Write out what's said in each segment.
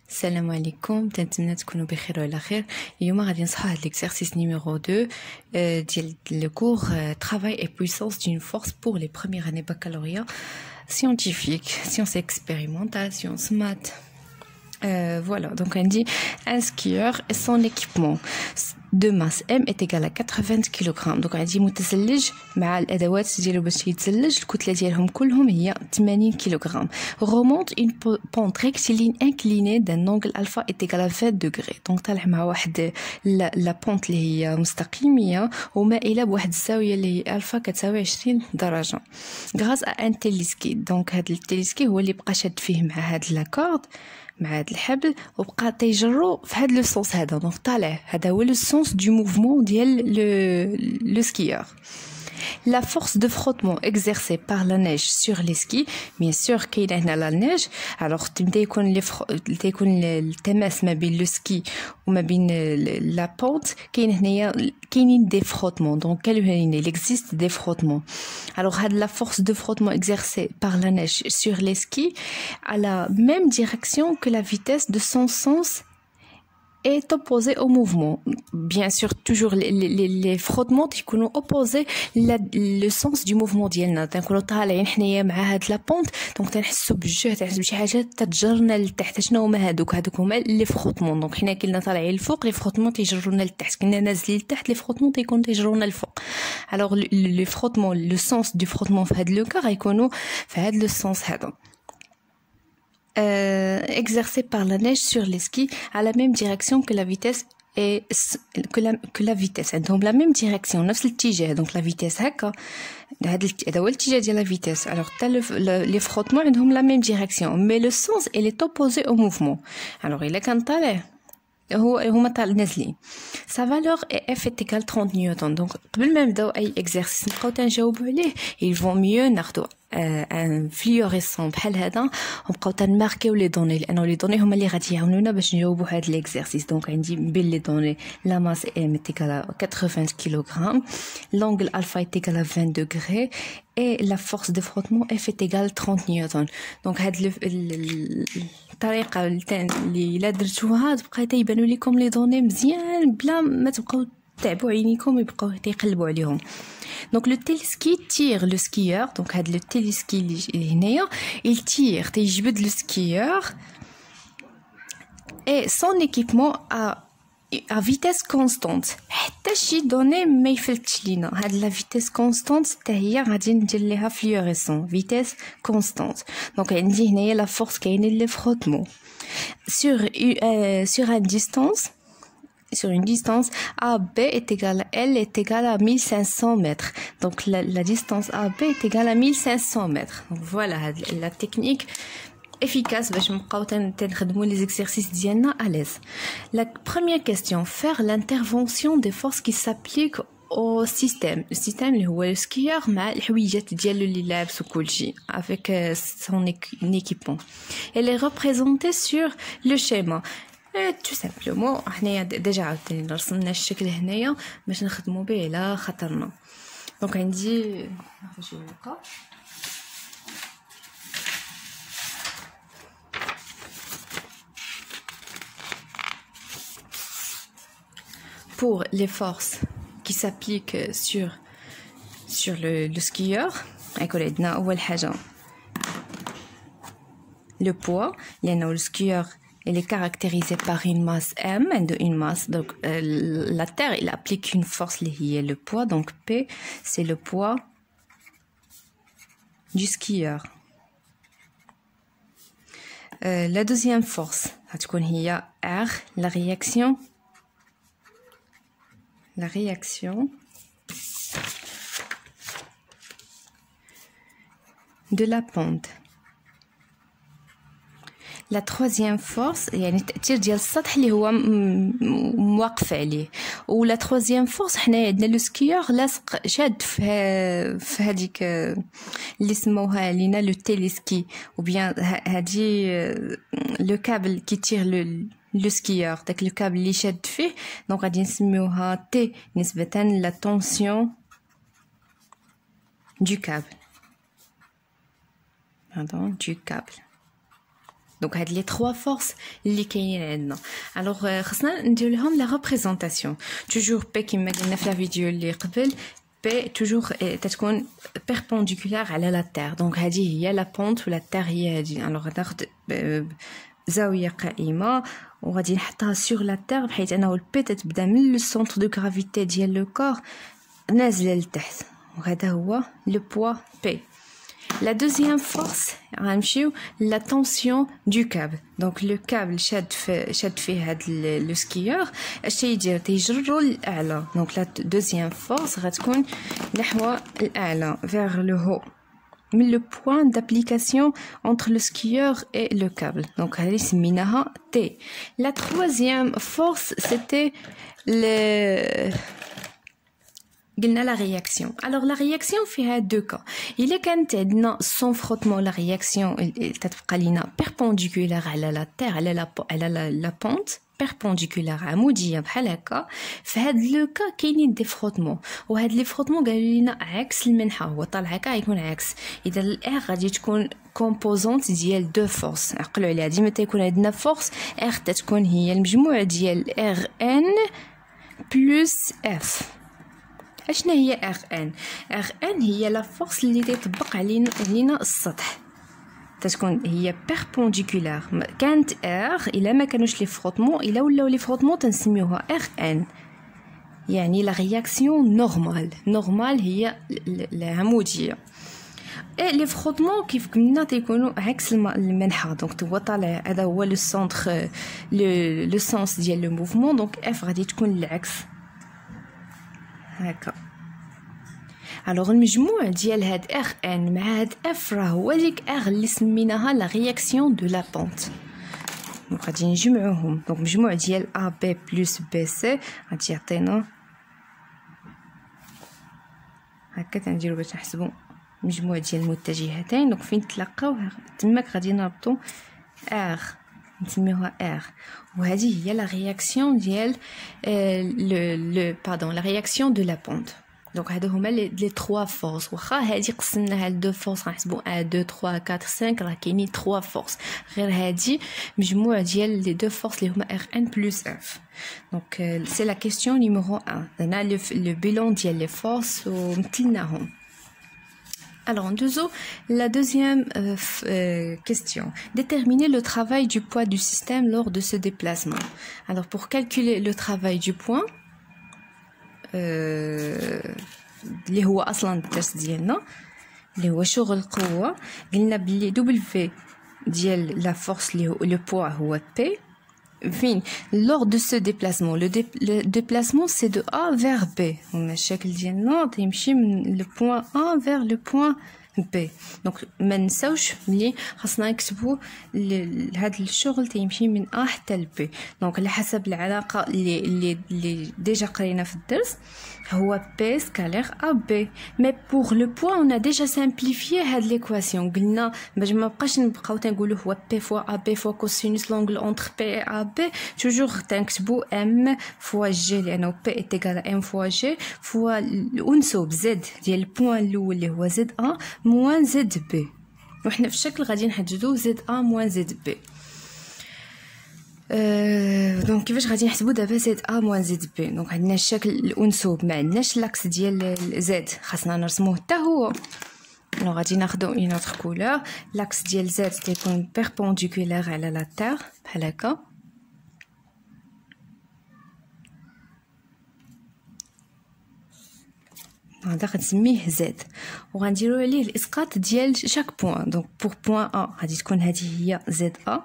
السلام عليكم، تنتمنى تكونوا بخير وعلى خير. اليوم غادي نصحوا هاد l'exercice numéro 2 ديال le cours travail et puissance d'une force pour les premières années baccalauréat scientifique, sciences expérimentales, sciences maths. Voilà, donc on dit un skieur et son équipement de masse M est égal à 80 kg. Donc on dit متزلج مع الأدوات ديالو باش يتزلج الكتلة ديالهم كلهم هي 80 kg. Remonte une pente rectiligne inclinée d'un angle alpha est égal à 20 degrés. Donc طالع مع واحد la pente اللي هي مستقيمية ومائلة بواحد الزاوية اللي هي alpha كتساوي 20 درجة. Grâce à un télescope. Donc هاد التلسكي هو اللي بقى شاد فيه مع هاد لاكورد مع هاد الحبل وبقى تيجرو في هاد لو سونس هذا. دونك طالع هذا هو لو سونس دو موفمون ديال لو skieur. La force de frottement exercée par la neige sur les skis, bien sûr qu'il y a la neige. Alors تيكون التماس ما بين لو سكي وما بين la pente كاينين des frottements. Donc il existe des frottements. Alors la force de frottement exercée par la neige sur les skis a la même direction que la vitesse de son sens est opposé au mouvement. Bien sûr, toujours les frottements qui sont opposés le sens du mouvement ديالنا. تنكونوا طالعين حنايا مع هاد لا بونت دونك تنحسوا بالجهد تنحسوا بشي حاجه تتجرنا لتحت. شنو هما هادوك هما لي فروتمون. دونك حنا كنا طالعين الفوق لي فروتمون تيجرونا لتحت، كنا نازلين لتحت لي فروتمون تيكونوا تيجرونا الفوق. alors le frottement le sens du frottement في هاد لو كا غيكونوا في هاد لو سونس هذا. Exercé par la neige sur les skis à la même direction que la vitesse et que la vitesse. Donc la même direction, نفس الاتجاه. Donc la vitesse هكا هذا هو الاتجاه ديال la vitesse. Alors les frottements عندهم la même direction mais le sens il est opposé au mouvement. Alors إلا كان طالع هما طالع نازلين. Sa valeur est F est égal 30 نيوتن. Donc قبل ما نبداو اي exercice نبقاو تنجاوبوا عليه il vaut mieux ناخذوا ان فلوريسون بحال هذا ونبقاو تنماركيو لي دوني لانه لي دوني هما اللي غادي يعاونونا باش نجاوبوا هذا ليكزارسيس. دونك عندي بين لي دوني لا ماس ام ايكال 80 كيلوغرام، لونغل الفا ايكال 20 دوغري et la force de frottement F est égale 30 نيوتن. دونك هاد الطريقه اللي الا درتوها تبقى تيبانوا لكم لي دوني مزيان بلا ما تبقاو تعبوا عينيكم يبقاو تيقلبوا عليهم. Donc le téléski tire le skieur. Donc le téléski il tire تيجبد le skieur et son équipement à vitesse constante. حتى شي دوني ما يفلتش لينا. هاد لا فيتيس كونستانت حتى هي غادي ندير ليها فلوريسون فيتيس كونستانت. دونك عندي هنايا لا فورس كاينين لي فروتمون sur une distance AB est égale à L est égale à 1500 mètres. Donc la distance AB est égale à 1500 mètres. Donc voilà la technique efficace باش نبقاو تنخدموا les exercices ديالنا à l'aise. La première question, faire l'intervention des forces qui s'appliquent au système. Le système اللي هو السكيور مع الحويجات ديالو اللي لابس وكلشي avec son équipement. Elle est représentée sur le schéma. تو سامبلومون حنايا ديجا عاوتاني رسمنا الشكل هنايا باش نخدموا به على خاطرنا. دونك عندي ناخذ شي ورقه pour les forces qui s'appliquent sur le skieur. هاكا عندنا اول حاجه le poids لانه السكيور elle est caractérisée par une masse M, une masse. Donc la Terre, il applique une force qui est le poids. Donc P, c'est le poids du skieur. La deuxième force, il y a R, la réaction de la pente. La troisième force يعني التأثير ديال السطح اللي هو موقف عليه. ولا troisième force حنا عندنا لو سكيور لاصق شاد في هذيك اللي سموها لينا لو تيليسكي ou bien هذه لو كابل كي تير لو سكيور داك لو كابل اللي شاد فيه. دونك غادي نسميوها تي نسبة لا طونسيون du câble. Pardon, du câble. دونك هاد لي 3 فورس اللي كاينين عندنا. الوغ خصنا ندير لهم لا ريبريزونطاسيون. توجور بي كيما قلنا في لا فيديو اللي قبل، بي توجور تتكون بيربونديكولار على لا تير. دونك هذه هي لا بونت ولا تير هي هذه. الوغ ناخذ زاويه قائمه وغادي نحطها سور لا تير بحيث انه البي تتبدا من لو سونتر دو غرافيتي ديال لو كور نازله لتحت، وهذا هو لو بوا بي. La deuxième force, غنمشيو la tension du câble. Donc le câble شاد فيه هاد لو سكيور، اش تيدير تيجرو للاعلى. Donc la deuxième force غتكون نحو الاعلى vers le haut من le point d'application entre le skieur et le câble. Donc هذه سميناها T. La troisième force c'était le قلنا لا رياكسيون. الوغ لا رياكسيون فيها دو كا. الا كانت عندنا سون فروتمون لا رياكسيون تتبقى لينا بيربونديكولار على لا تير على لا بونت بيربونديكولار عموديه بحال هكا. في هاد لو كا كاينين دي فروتمون، وهاد لي فروتمون قالوا لينا عكس المنحه، هو طالع هكا غيكون عكس. اذا الار غادي تكون كومبوزونت ديال دو فورس. عقلوا عليها، ديما تيكون عندنا فورس ار تتكون هي المجموع ديال ار ان بلس اف. اشنا هي ار ان؟ ار ان هي لا فورس اللي تطبق علينا السطح، تتكون هي بيربونديكولار. كانت ار الا ما كانوش لي فروتمون، الا ولاو لي فروتمون تنسميوها ار ان، يعني لا رياكسيون نورمال هي العموديه. اي لي فروتمون كيف قلنا تيكونوا عكس المنحه. دونك هو طالع، هذا هو لو سونتر لو سونس ديال لو موفمون. دونك اف غادي تكون العكس هكا. الوغ المجموع ديال هاد ار ان مع هاد اف راه هو ديك ار اللي سميناها لا رياكسيون دو لا بونت. دونك غادي نجمعوهم. دونك مجموع ديال ا بي بلس بي سي غادي يعطينا هكا. تنديرو باش نحسبو مجموع ديال المتجهتين. دونك فين تلاقاو تماك غادي نربطو ار، نسميوها ار. وهذه هي لا رياكسيون ديال لا رياكسيون دو لا بونت. دونك هادو هما لي 3 فورس. واخا هادي قسمناها ل 2 فورس غنحسبو 1 2 3 4 5، راه كاينين 3 فورس. غير هادي مجموع ديال لي 2 فورس اللي هما ار ان بلس اف. دونك سي لا كيسيون نيميرو 1. درنا لو بيلون ديال لي فورس ومثلناهم. Alors, la deuxième question. Déterminer le travail du poids du système lors de ce déplacement. Alors, pour calculer le travail du poids, اللي هو أصلا الدرس ديالنا اللي هو شغل القوة، قلنا بلي W ديال لا فورس اللي هو لو بوا هو P. Fin, lors de ce déplacement, le déplacement c'est de A vers B. On a الشكل ديالنا تيمشي من le point A vers le point B. Donc ما نساوش ملي خاصنا نكتبوا هذا الشغل تيمشي من A حتى ل B. Donc على حسب العلاقة اللي ديجا قرينا في الدرس هو P scalaire AB. Mais pour le poids on a déjà simplifié هاد l'équation. قلنا باش ما بقاش نبقاو تنقولوا هو P fois AB fois cosinus l'angle entre P et AB. toujours تنكتبوا M fois G لأنه P est égal à M fois G fois ونسوب Z ديال البوان الأول اللي هو ZA moins ZB. وحنا في الشكل غادي نحددو ZA moins ZB. دونك كيفاش غادي نحسبوا دابا زد ا موان زد بي؟ دونك عندنا الشكل الانسوب، ما عندناش لاكس ديال زد، خاصنا نرسموه حتى هو. دونك غادي ناخذوا اون اوتر كولور. لاكس ديال زد تيكون بيربونديكولار على لا تير بحال هكا. هذا غنسميه زد، وغنديروا عليه الاسقاط ديال شاك بوين. دونك بور بوين ا غادي تكون هذه هي زد ا،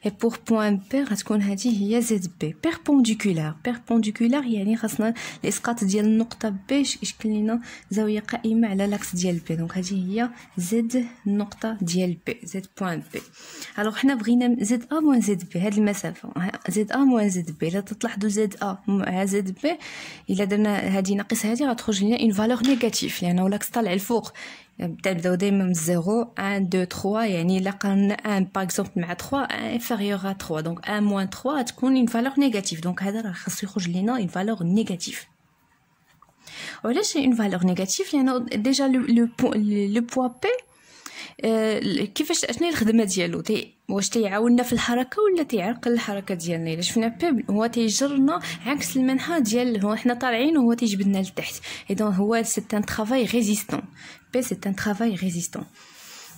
et pour point B غتكون هذه هي ZB perpendiculaire يعني خاصنا الاسقاط ديال النقطه B يشكل لنا زاويه قائمه على لاكس ديال B. دونك هذه هي Z النقطه ديال B Z point B. الوغ حنا بغينا ZA moins ZB هذه المسافه ZA moins ZB. الا تلاحظوا ZA مع ZB الا درنا هذه ناقص هذه غتخرج لنا اون فالور نيجاتيف لانه لاكس طالع الفوق. نبداو دائما من 0 1 2 3 يعني الا قارنا 1 باغ اكزومبل مع 3 انفيريور ا 3 دونك 1 موان 3 تكون اون فالور نيجاتيف. دونك هذا راه خاصو يخرج لينا اون فالور نيجاتيف. وعلاش اون فالور نيجاتيف؟ لانه ديجا لو بوا بي كيفاش شنو الخدمه ديالو واش تيعاوننا في الحركه ولا تيعرقل الحركه ديالنا؟ الا شفنا بي هو تيجرنا عكس المنحى ديال هو حنا طالعين وهو تيجبدنا لتحت. اذا هو سي ان طرافاي ريزيستون. بي سي ان طرافاي ريزيستون.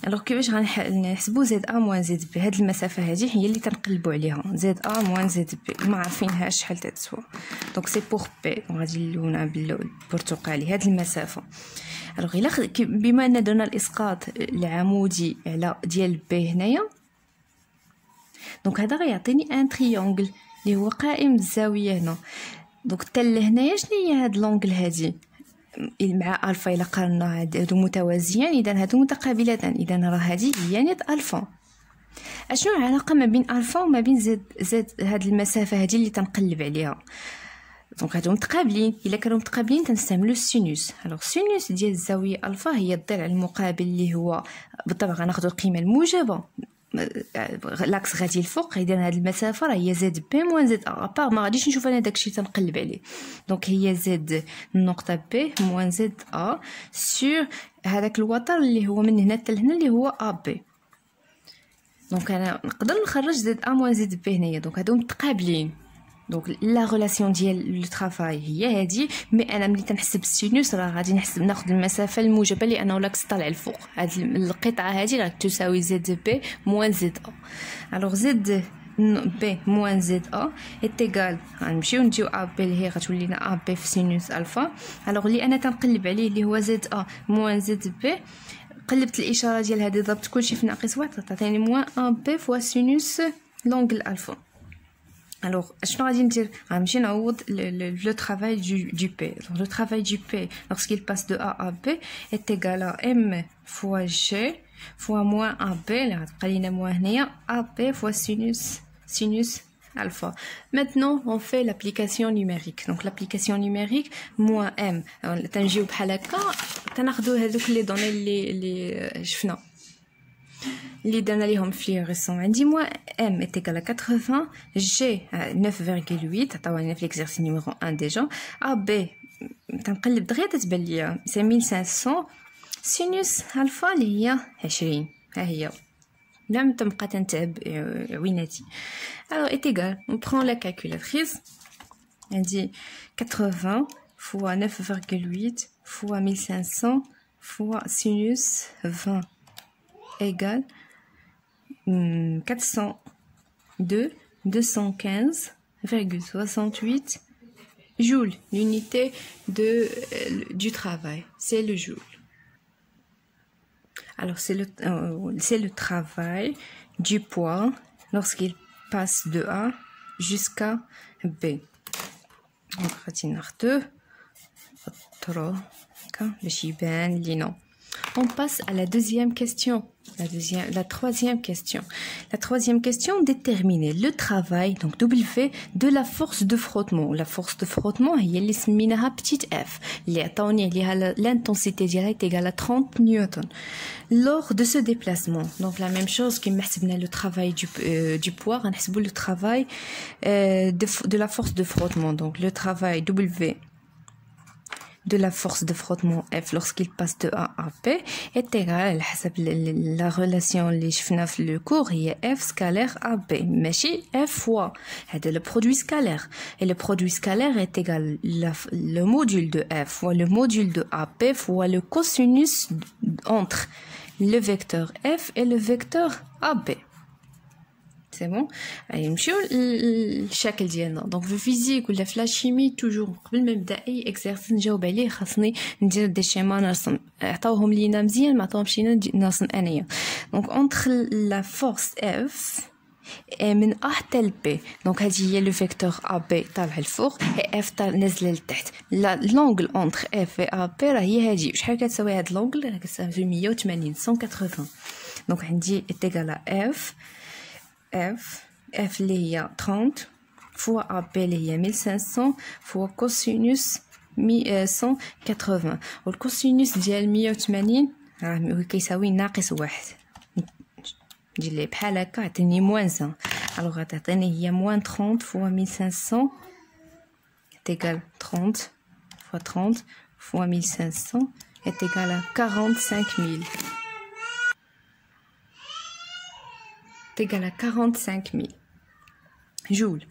الوغ كيفاش غنحسبوا زد ا موان زد بي؟ هاد المسافه هادي هي اللي تنقلبوا عليها. زد ا موان زد بي ما عارفينهاش شحال تتسوى. دونك سي بور بي. غادي نلونها بالبرتقالي هاد المسافه. الوغ الا بما ان درنا الاسقاط العمودي على ديال بي هنايا، دونك هذا غيعطيني ان تريونغل اللي هو قائم بالزاويه هنا. دونك حتى لهنايا شنو هي هاد لونغل هادي مع الفا؟ الا قارنا هادو متوازيان اذا هادو متقابلتان، اذا راه هذه هي نيت الفا. اشنو العلاقه ما بين الفا وما بين زد هاد المسافه هذه اللي تنقلب عليها؟ دونك هادو متقابلين. الا كانوا متقابلين تنستعملوا السينوس. الوغ السينوس ديال الزاويه الفا هي الضلع المقابل اللي هو بالطبع غناخذوا القيمه الموجبه لاكس غادي الفوق. اذا هاد المسافه راه هي زد بي موان زد ا. ابار ما غاديش نشوف انا داكشي تنقلب عليه. دونك هي زد النقطه بي موان زد ا سور هذاك الوتر اللي هو من هنا حتى لهنا اللي هو ا بي. دونك انا نقدر نخرج زد ا موان زد بي هنايا. دونك هادو متقابلين. دونك لا ريلاسيون ديال لو طرافاي هي هادي. مي انا ملي تنحسب السينوس راه غادي ناخذ المسافه الموجبه لانه لاكس طالع الفوق. هاد القطعه هادي راه تساوي زد بي موان زد ا. الوغ زد بي موان زد ا ايتيغال غنمشيو نديو ا بي اللي هي غتولي لنا ا بي في سينوس الفا. الوغ اللي انا تنقلب عليه اللي هو زد ا موان زد بي، قلبت الاشاره ديال هذه ضربت كلشي في ناقص واحد تعطيني موان ا بي فوا سينوس لونغل الفا. Alors, شنو غادي ندير؟ غنمشي نعوض le travail du P. Donc, le travail du P lorsqu'il passe de A à B est égal à M fois G fois moins AB. اللي غتبقى لينا موان هنايا AB fois sinus alpha. Maintenant, on fait l'application numérique. Donc, l'application numérique moins M. تنجيو بحال هكا تناخذوا هذوك لي دوني اللي شفنا اللي درنا ليهم في ريسون. عندي موا ام est égal à 80, g 9,8 عطاونا في l'exercice numéro 1 déjà. a b تنقلب دغيا تتبان ليا سي 1500 سينوس الفا اللي هي 20. ها هي لم تبقى تنتعب عويناتي. alors est égal, on prend la calculatrice. عندي 80 fois 9,8 fois 1500 fois sinus 20 égale 215,68 joules. L'unité du travail, c'est le joule. Alors c'est le travail du poids lorsqu'il passe de A jusqu'à B. Donc غادي ناخدو نحطو هكا باش يبان لينا. On passe à la deuxième question. La troisième question. La troisième question, déterminer le travail, donc W, de la force de frottement. La force de frottement, هي اللي سميناها petite f. اللي عطاوني عليها l'intensité ديالها est égale à 30 newtons. Lors de ce déplacement, donc la même chose كيما حسبنا le travail du poids, غنحسبوا le travail de la force de frottement. Donc le travail W de la force de frottement F lorsqu'il passe de A à B est égal à la relation اللي شفنا في le cours هي F scalaire à B ماشي F fois هذا le produit scalaire et le produit scalaire est égal le module de F fois le module de AB fois le cosinus entre le vecteur F et le vecteur AB. C'est bon. allez نمشيو للشكل ديالنا. دونك في الفيزيك ولا في لا شيمي توجور قبل ما نبدا اي اكزرسيس نجاوب عليه خاصني ندير دي شيما نرسم. عطاوهم لينا مزيان ما عطاوهمش لينا نرسم انايا. دونك اونتر لا فورس اف من ا حتى ل بي. دونك هذه هي لو فيكتور ا بي طالع الفوق اي اف نازله لتحت. لونغل اونتر اف و ا بي راه هي هذه. شحال كتساوي هاد لونغل؟ كتساوي 180 180. دونك عندي ايتيغال اف F اللي هي 30 fois AB اللي هي 1500 fois cosinus 180. والكوسينوس ديال 180 راه كيساوي ناقص واحد. ندير ليه بحال هكا عطيني موان 1. الوغ غتعطيني هي موان 30 fois 1500 est égal 30 fois 30 fois 1500 est égal à 45 000. égal à 45 000 joules.